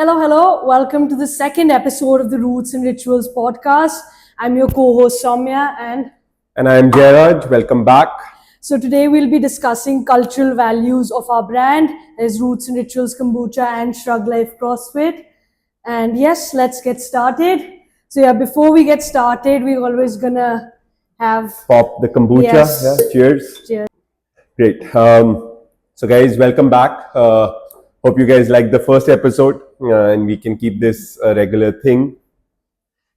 Hello. Welcome to the second episode of the Roots and Rituals podcast. I'm your co-host Soumya And I'm Jairaj. Welcome back. So today we'll be discussing cultural values of our brand. There's Roots and Rituals Kombucha and Shruglife CrossFit. And yes, let's get started. So before we get started, we're always gonna have Pop the kombucha. Yes. Yeah, cheers. Cheers. Great. So guys, welcome back. Hope you guys liked the first episode and we can keep this a regular thing.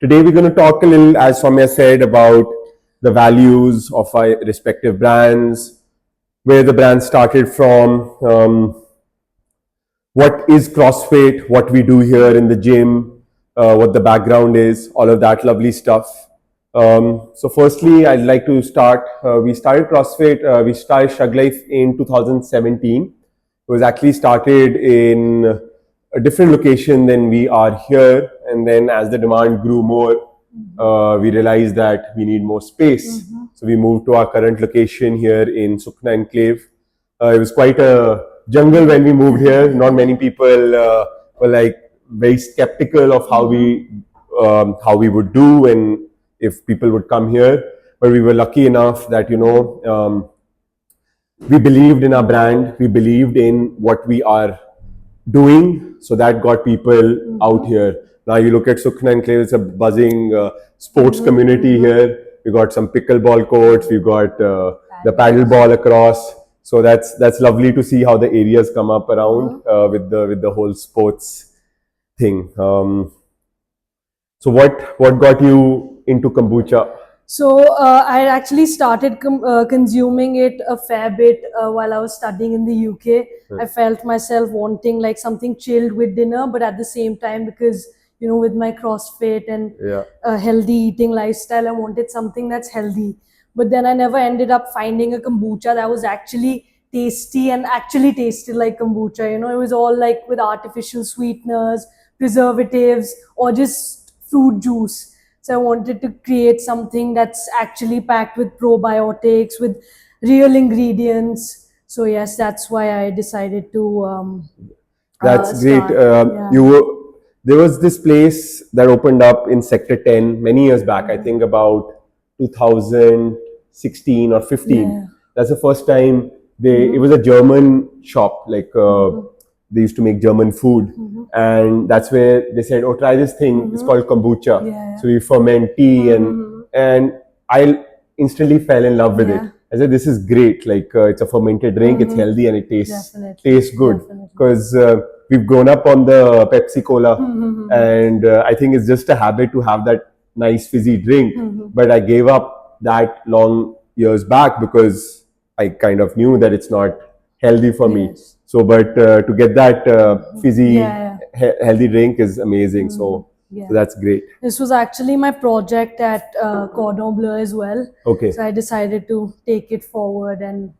Today we're going to talk a little, as Soumya said, about the values of our respective brands, where the brand started from, what is CrossFit, what we do here in the gym, what the background is, all of that lovely stuff. So firstly, I'd like to start, we started CrossFit, we started Shruglife in 2017. It was actually started in a different location than we are here. And then as the demand grew more, we realized that we need more space. So we moved to our current location here in Sukna Enclave. It was quite a jungle when we moved here. Not many people were like very skeptical of how we would do and if people would come here. But we were lucky enough that, we believed in our brand, we believed in what we are doing, so that got people out here. Now you look at Sukna Enclave, it's a buzzing sports community here. We got some pickleball courts, we've got the paddle ball across. So that's lovely to see how the areas come up around with the whole sports thing. So what got you into kombucha? So I actually started consuming it a fair bit while I was studying in the UK. I felt myself wanting like something chilled with dinner, but at the same time, because with my CrossFit and a healthy eating lifestyle, I wanted something that's healthy. But then I never ended up finding a kombucha that was actually tasty and actually tasted like kombucha. It was all like with artificial sweeteners, preservatives, or just fruit juice. So I wanted to create something that's actually packed with probiotics, with real ingredients. So yes, that's why I decided to. That's great. Yeah. There was this place that opened up in Sector 10 many years back. I think about 2016 or 15. Yeah. That's the first time it was a German shop, like they used to make German food. And that's where they said, oh, try this thing. It's called kombucha. Yeah. So we ferment tea and I instantly fell in love with it. I said, this is great. Like it's a fermented drink. It's healthy and it tastes good. Because we've grown up on the Pepsi Cola and I think it's just a habit to have that nice fizzy drink. But I gave up that long years back because I kind of knew that it's not healthy for me. So, but to get that fizzy, healthy drink is amazing. So that's great. This was actually my project at Cordon Bleu as well. Okay. So I decided to take it forward and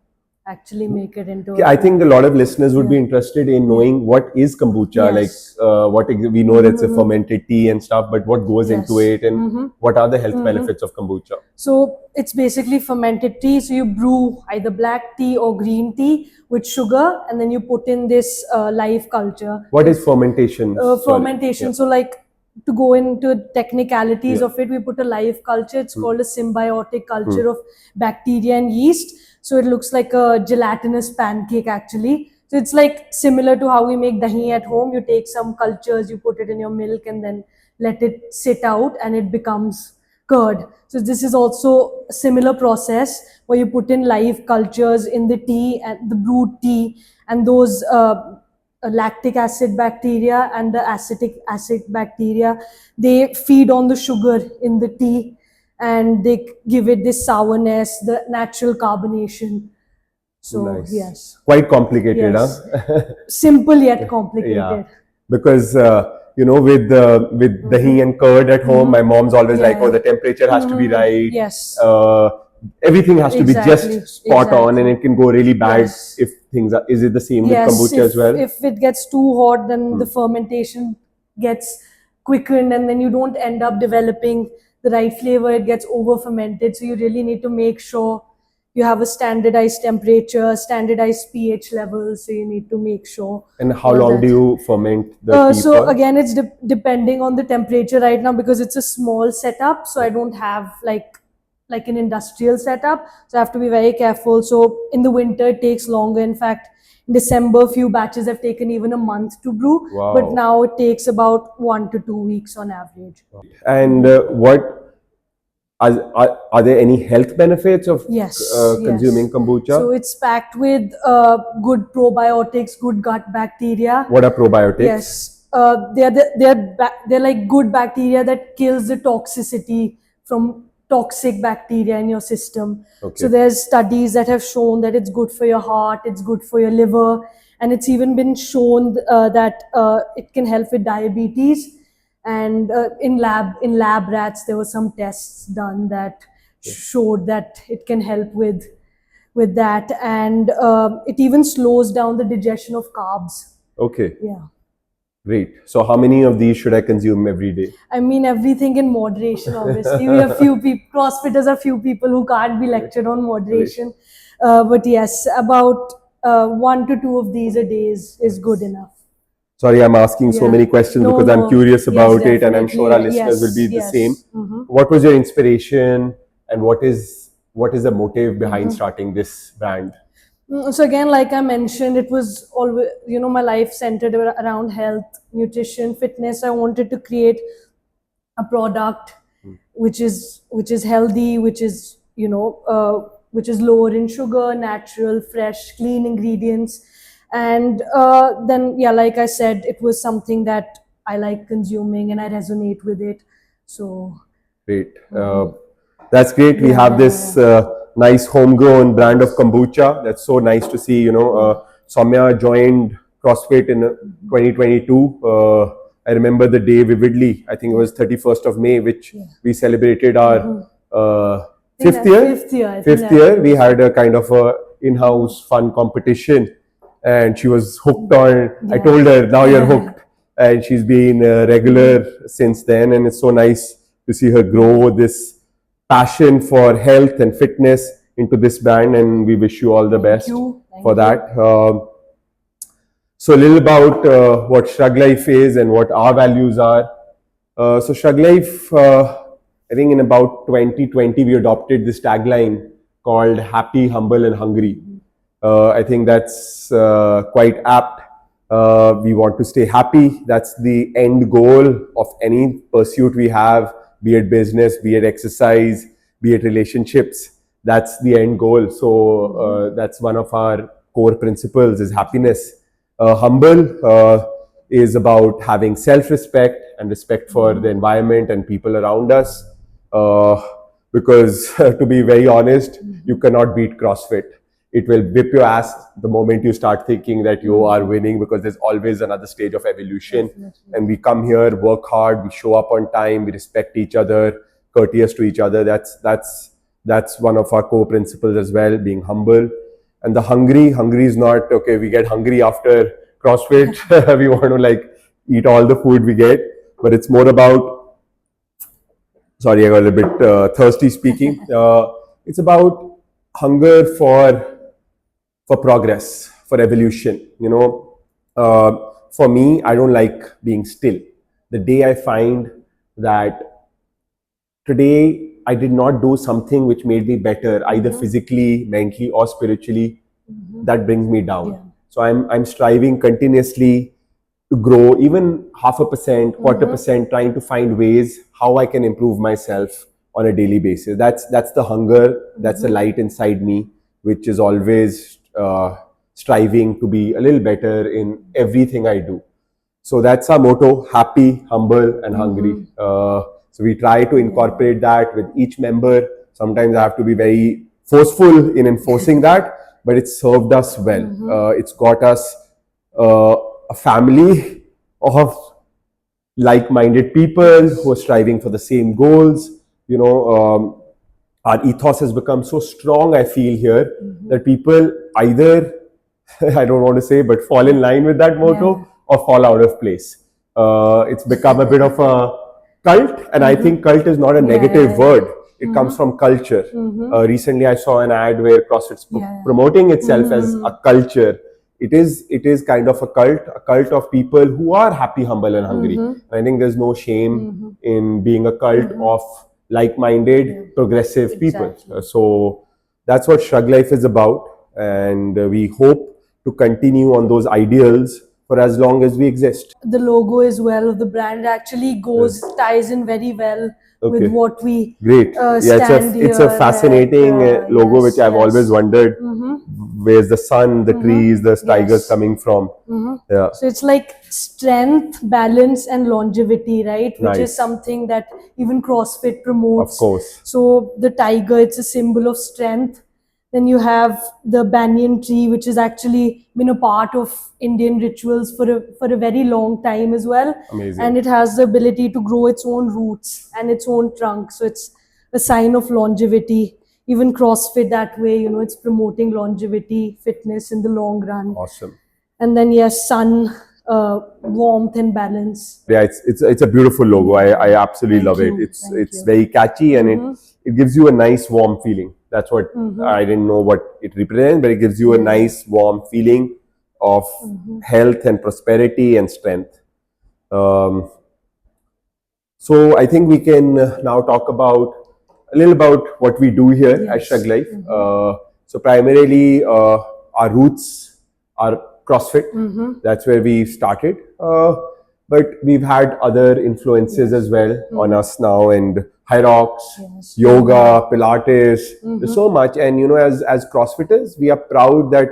actually make it into. I think a lot of listeners would be interested in knowing what is kombucha. Yes. Like, we know that it's a fermented tea and stuff, but what goes into it and what are the health benefits of kombucha? So it's basically fermented tea. So you brew either black tea or green tea with sugar, and then you put in this live culture. What is fermentation? Fermentation. So like, to go into technicalities of it, we put a live culture. It's called a symbiotic culture of bacteria and yeast. So it looks like a gelatinous pancake actually. So it's like similar to how we make dahi at home. You take some cultures, you put it in your milk and then let it sit out and it becomes curd. So this is also a similar process where you put in live cultures in the tea and the brewed tea, and those lactic acid bacteria and the acetic acid bacteria, they feed on the sugar in the tea and they give it this sourness, the natural carbonation. So nice. Yes, quite complicated. Huh? Simple yet complicated. Yeah, because with dahi and curd at home, my mom's always like, oh, the temperature has to be right. Yes. Everything has to be just spot on, and it can go really bad if things are. Is it the same with kombucha as well? If it gets too hot, then the fermentation gets quickened, and then you don't end up developing the right flavor. It gets over fermented, so you really need to make sure you have a standardized temperature, standardized pH levels, so you need to make sure. And how all long that. do you ferment the tea So for? again, it's depending on the temperature right now, because it's a small setup, so I don't have like an industrial setup, so I have to be very careful. So in the winter it takes longer. In fact, in December few batches have taken even a month to brew. Wow. But now it takes about 1 to 2 weeks on average. And what are there any health benefits of Yes, consuming yes. kombucha? So it's packed with good probiotics, good gut bacteria. What are probiotics? Yes, they're like good bacteria that kills the toxicity from toxic bacteria in your system. Okay. So there's studies that have shown that it's good for your heart, it's good for your liver, and it's even been shown that it can help with diabetes. And in lab rats, there were some tests done that showed that it can help with that, and it even slows down the digestion of carbs. Okay. Yeah. Great. So how many of these should I consume every day? I mean, everything in moderation, obviously. We have few people, CrossFitters are few people who can't be lectured on moderation. But yes, about 1 to 2 of these a day is good enough. Sorry, I'm asking so Yeah. many questions No, because I'm no. curious Yes, about it, and I'm sure our definitely. listeners will be Yes, the yes. same. Mhm. What was your inspiration, and what is the motive behind starting this brand? So again, like I mentioned, it was always, my life centered around health, nutrition, fitness. I wanted to create a product which is healthy, which is which is lower in sugar, natural, fresh, clean ingredients. And then, yeah, like I said, it was something that I like consuming and I resonate with it. So Great. That's great. We have this nice homegrown brand of kombucha. That's so nice to see. Soumya joined CrossFit in 2022. I remember the day vividly. I think it was 31st of May, which we celebrated our fifth year. Fifth year. We had a kind of a in-house fun competition, and she was hooked on. I told her, now you're hooked, and she's been regular since then. And it's so nice to see her grow this passion for health and fitness into this brand, and we wish you all the best for that. So a little about what Shruglife is and what our values are. So Shruglife, I think in about 2020 we adopted this tagline called "Happy, Humble, and Hungry." I think that's quite apt. We want to stay happy. That's the end goal of any pursuit we have, be it business, be it exercise, be it relationships. That's the end goal. So that's one of our core principles is happiness. Humble is about having self-respect and respect for the environment and people around us. Because to be very honest, you cannot beat CrossFit. It will whip your ass the moment you start thinking that you are winning, because there's always another stage of evolution. Definitely. And we come here, work hard, we show up on time, we respect each other, courteous to each other. That's one of our core principles as well, being humble. And the hungry is not, okay, we get hungry after CrossFit, we want to eat all the food we get, but it's more about, sorry, I got a little bit thirsty speaking. It's about hunger for progress, for evolution. For me, I don't like being still. The day I find that today I did not do something which made me better, either physically, mentally, or spiritually, that brings me down. Yeah. So I'm striving continuously to grow, even 0.5%, 1/4%, trying to find ways how I can improve myself on a daily basis. That's the hunger, that's the light inside me, which is always striving to be a little better in everything I do. So that's our motto: happy, humble, and hungry. So we try to incorporate that with each member. Sometimes I have to be very forceful in enforcing that, but it's served us well. It's got us a family of like-minded people who are striving for the same goals. Our ethos has become so strong, I feel here, that people either, I don't want to say, but fall in line with that motto or fall out of place. It's become a bit of a cult, and I think cult is not a negative word. It comes from culture. Recently, I saw an ad where CrossFit's promoting itself as a culture. It is kind of a cult of people who are happy, humble, and hungry. I think there's no shame in being a cult of like-minded, progressive people. So that's what Shruglife is about, and we hope to continue on those ideals for as long as we exist. The logo as well of the brand actually ties in very well with what we Great. stand It's a here fascinating at, logo, yes, which I've always wondered where's the sun, the trees, the tigers coming from. Yeah. So it's like strength, balance, and longevity, right? Which is Nice. something that even CrossFit promotes. Of course. So the tiger, it's a symbol of strength. Then you have the banyan tree, which has actually been a part of Indian rituals for a very long time as well. Amazing. And it has the ability to grow its own roots and its own trunk. So it's a sign of longevity. Even CrossFit that way, it's promoting longevity, fitness in the long run. Awesome. And then yes, sun, warmth and balance. Yeah, it's a beautiful logo. I absolutely love it. It's very catchy, and it gives you a nice warm feeling. That's what I didn't know what it represents, but it gives you a nice warm feeling of health and prosperity and strength. So I think we can now talk about a little about what we do here at Shruglife. So primarily our roots are CrossFit. That's where we started. But we've had other influences as well on us now, and High Rocks, yoga, Pilates. There's so much, and as CrossFitters, we are proud that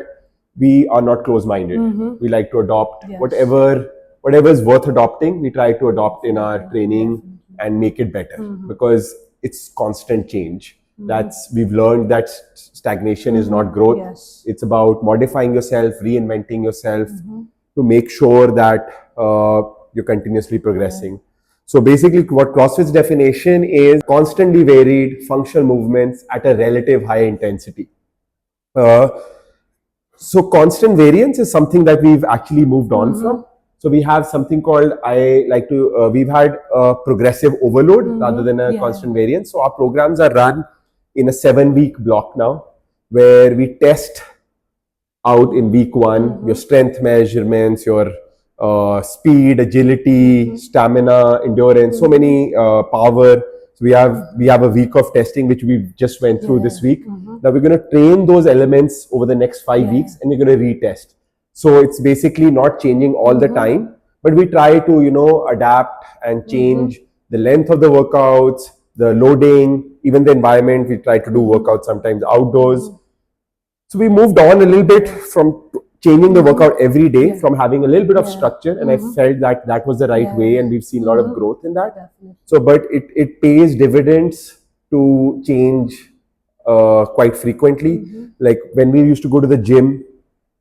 we are not close-minded. We like to adopt whatever is worth adopting. We try to adopt in our training and make it better, because it's constant change. We've learned that stagnation is not growth. It's about modifying yourself, reinventing yourself to make sure that you're continuously progressing. So basically, what CrossFit's definition is: constantly varied functional movements at a relative high intensity. So constant variance is something that we've actually moved on from. So we have something called, we've had a progressive overload rather than a constant variance. So our programs are run in a 7-week block now, where we test out in week 1 your strength measurements, your speed, agility, stamina, endurance, so many power. So we have a week of testing which we just went through this week. Now we're going to train those elements over the next 5 weeks, and we're going to retest. So it's basically not changing all the time, but we try to adapt and change the length of the workouts, the loading, even the environment. We try to do workouts sometimes outdoors. So we moved on a little bit from changing the workout every day, from having a little bit of structure, and I felt that was the right way, and we've seen a lot of growth in that. So, but it pays dividends to change quite frequently. Like when we used to go to the gym,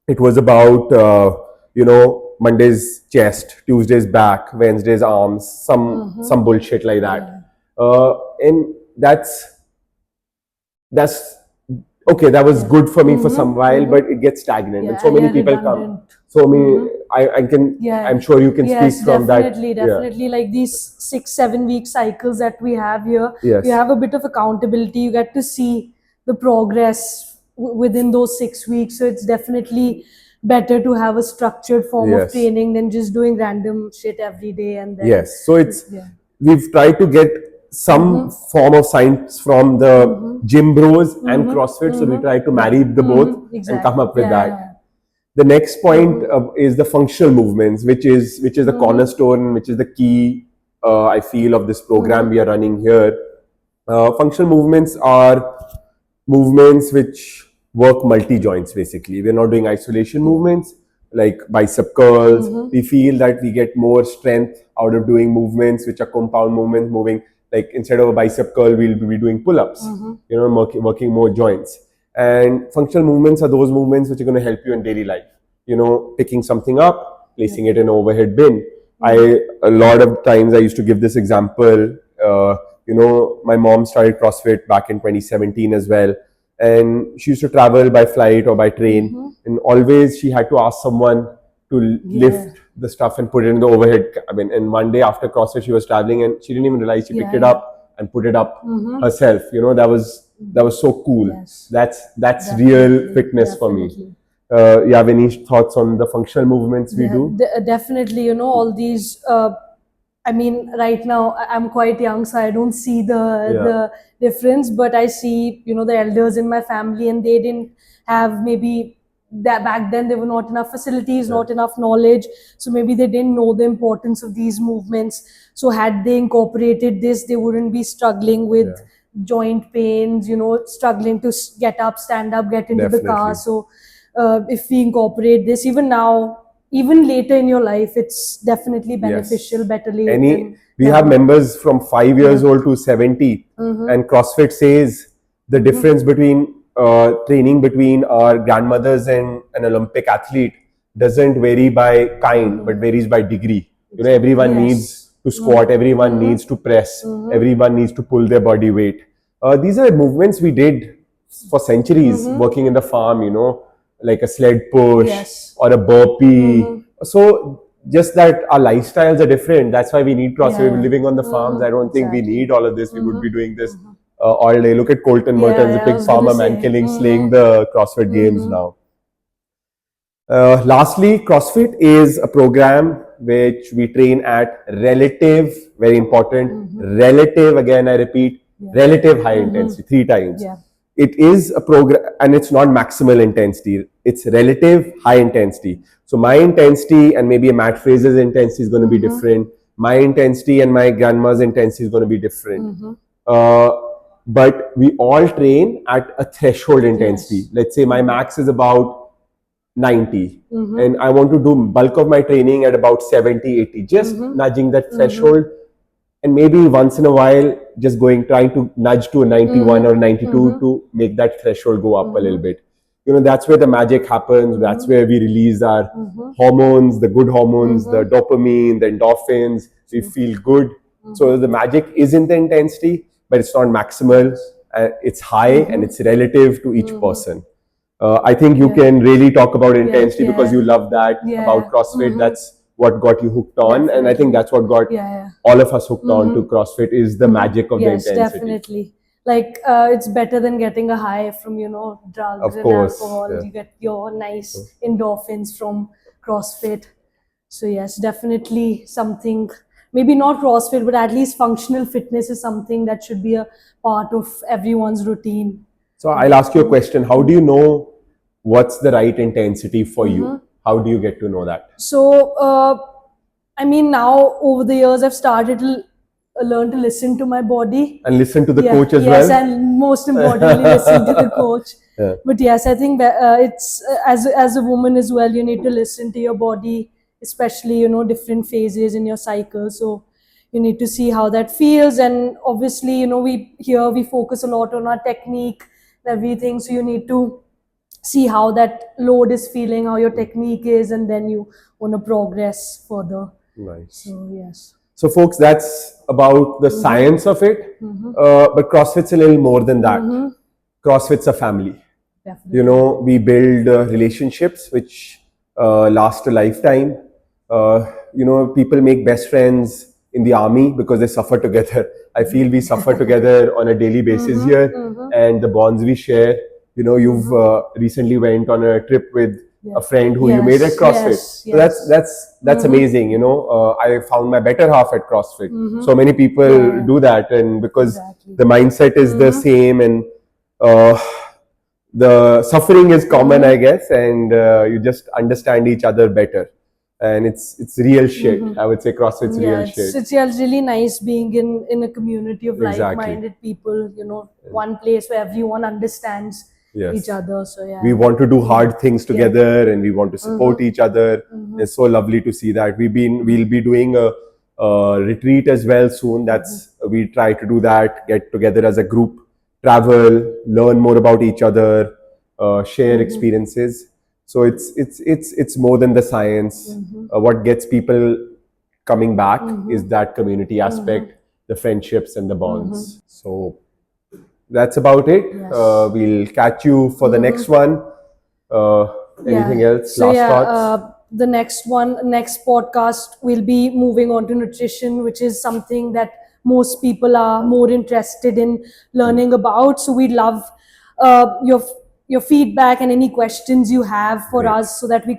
it was about Mondays chest, Tuesdays back, Wednesdays arms, some bullshit like that. And that's okay, that was good for me for some while, but it gets stagnant, and so many people come. So many, I'm sure you can speak from that. Definitely, like these 6-7 week cycles that we have here, you have a bit of accountability. You get to see the progress within those 6 weeks. So it's definitely better to have a structured form of training than just doing random shit every day. And then so we've tried to get some form of science from the gym bros and CrossFit. So we try to marry the both and come up with that. The next point is the functional movements, which is the cornerstone, which is the key, I feel, of this program we are running here. Functional movements are movements which work multi-joints, basically. We're not doing isolation movements like bicep curls. We feel that we get more strength out of doing movements which are compound movements, moving. Like instead of a bicep curl, we'll be doing pull-ups, working more joints. And functional movements are those movements which are going to help you in daily life. Picking something up, placing it in an overhead bin. A lot of times I used to give this example. My mom started CrossFit back in 2017 as well. And she used to travel by flight or by train. And always she had to ask someone to lift the stuff and put it in the overhead cabin. And one day after CrossFit, she was traveling and she didn't even realize she picked it up and put it up herself. You know, that was so cool. Yes. That's real fitness for me. You have any thoughts on the functional movements we do? Definitely, you know, all these I mean, right now I'm quite young, so I don't see the difference, but I see, you know, the elders in my family, and they didn't have, maybe that back then there were not enough facilities, not enough knowledge, so maybe they didn't know the importance of these movements. So had they incorporated this, they wouldn't be struggling with joint pains, you know, struggling to get up, stand up, get into the car. So if we incorporate this, even now, even later in your life, it's definitely beneficial. Better late than we have members from 5 years old to 70, and CrossFit says the difference between training between our grandmothers and an Olympic athlete doesn't vary by kind, but varies by degree. You know, everyone needs to squat, everyone needs to press, everyone needs to pull their body weight. These are movements we did for centuries working in the farm, you know, like a sled push or a burpee. So just that our lifestyles are different. That's why we need CrossFit. We're living on the farms. I don't think we need all of this. We would be doing this all day. Look at Colton Mertens, the pig farmer man killing, slaying the CrossFit games now. Lastly, CrossFit is a program which we train at relative, very important, relative, again I repeat, relative high intensity, 3 times. It is a program, and it's not maximal intensity, it's relative high intensity. So my intensity and maybe a Matt Fraser's intensity is going to be different. My intensity and my grandma's intensity is going to be different. But we all train at a threshold intensity. Let's say my max is about 90 and I want to do bulk of my training at about 70, 80, just nudging that threshold. And maybe once in a while, just trying to nudge to a 91 or 92 to make that threshold go up a little bit. You know, that's where the magic happens. That's where we release our hormones, the good hormones, the dopamine, the endorphins. So you feel good. So the magic is in the intensity, but it's not maximal. It's high and it's relative to each person. I think you can really talk about intensity because you love that about CrossFit. That's what got you hooked on, and I think that's what got all of us hooked on to CrossFit is the magic of the intensity. Yes, definitely. Like it's better than getting a high from, you know, drugs and alcohol. You get your nice endorphins from CrossFit. So yes, definitely something, maybe not CrossFit, but at least functional fitness is something that should be a part of everyone's routine. So I'll ask you a question. How do you know what's the right intensity for you? How do you get to know that? So, I mean, now over the years, I've started to learn to listen to my body. And listen to the coach as well? Yes, and most importantly, listen to the coach. But yes, I think that it's, as a woman as well, you need to listen to your body, especially, you know, different phases in your cycle. So you need to see how that feels. And obviously, you know, we focus a lot on our technique and everything. So you need to see how that load is feeling, how your technique is, and then you want to progress further. Nice. So yes. So folks, that's about the science of it. But CrossFit's a little more than that. CrossFit's a family. Definitely. You know, we build relationships which last a lifetime. You know, people make best friends in the army because they suffer together. I feel we suffer together on a daily basis here, and the bonds we share. You know, you've recently went on a trip with a friend who you made at CrossFit. So that's amazing. You know, I found my better half at CrossFit. So many people do that, and because the mindset is the same, and the suffering is common, I guess, and you just understand each other better. And it's real shit. I would say CrossFit's real shit. It's really nice being in a community of like-minded people. You know, one place where everyone understands each other. So yeah, we want to do hard things together, and we want to support each other. It's so lovely to see that. We'll be doing a retreat as well soon. We try to do that, get together as a group, travel, learn more about each other, share experiences. So it's more than the science. What gets people coming back is that community aspect, the friendships and the bonds. So that's about it. We'll catch you for the next one. Anything else? So Last thoughts? The next podcast, we'll be moving on to nutrition, which is something that most people are more interested in learning about. So we'd love your feedback and any questions you have for Great. us, so that we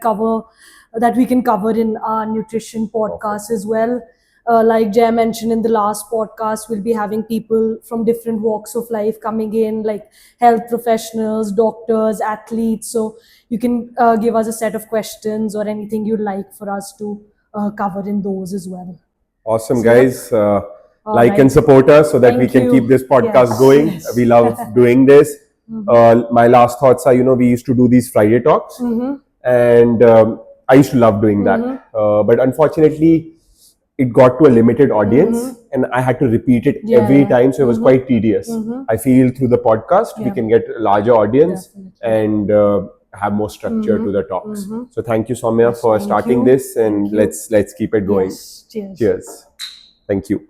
can cover in our nutrition podcast as well. Like Jay mentioned in the last podcast, we'll be having people from different walks of life coming in, like health professionals, doctors, athletes. So you can give us a set of questions or anything you'd like for us to cover in those as well. Awesome, So, yep. guys. Like right. and support us so that we Thank can you. keep this podcast Yes, going. yes. We love doing this. My last thoughts are, we used to do these Friday talks, and I used to love doing that. But unfortunately, it got to a limited audience, and I had to repeat it every time, so it was quite tedious. I feel through the podcast we can get a larger audience and have more structure to the talks. So thank you, Soumya, for thank starting you. this, and Thank you. let's keep it going. Yes, cheers. Cheers. Thank you.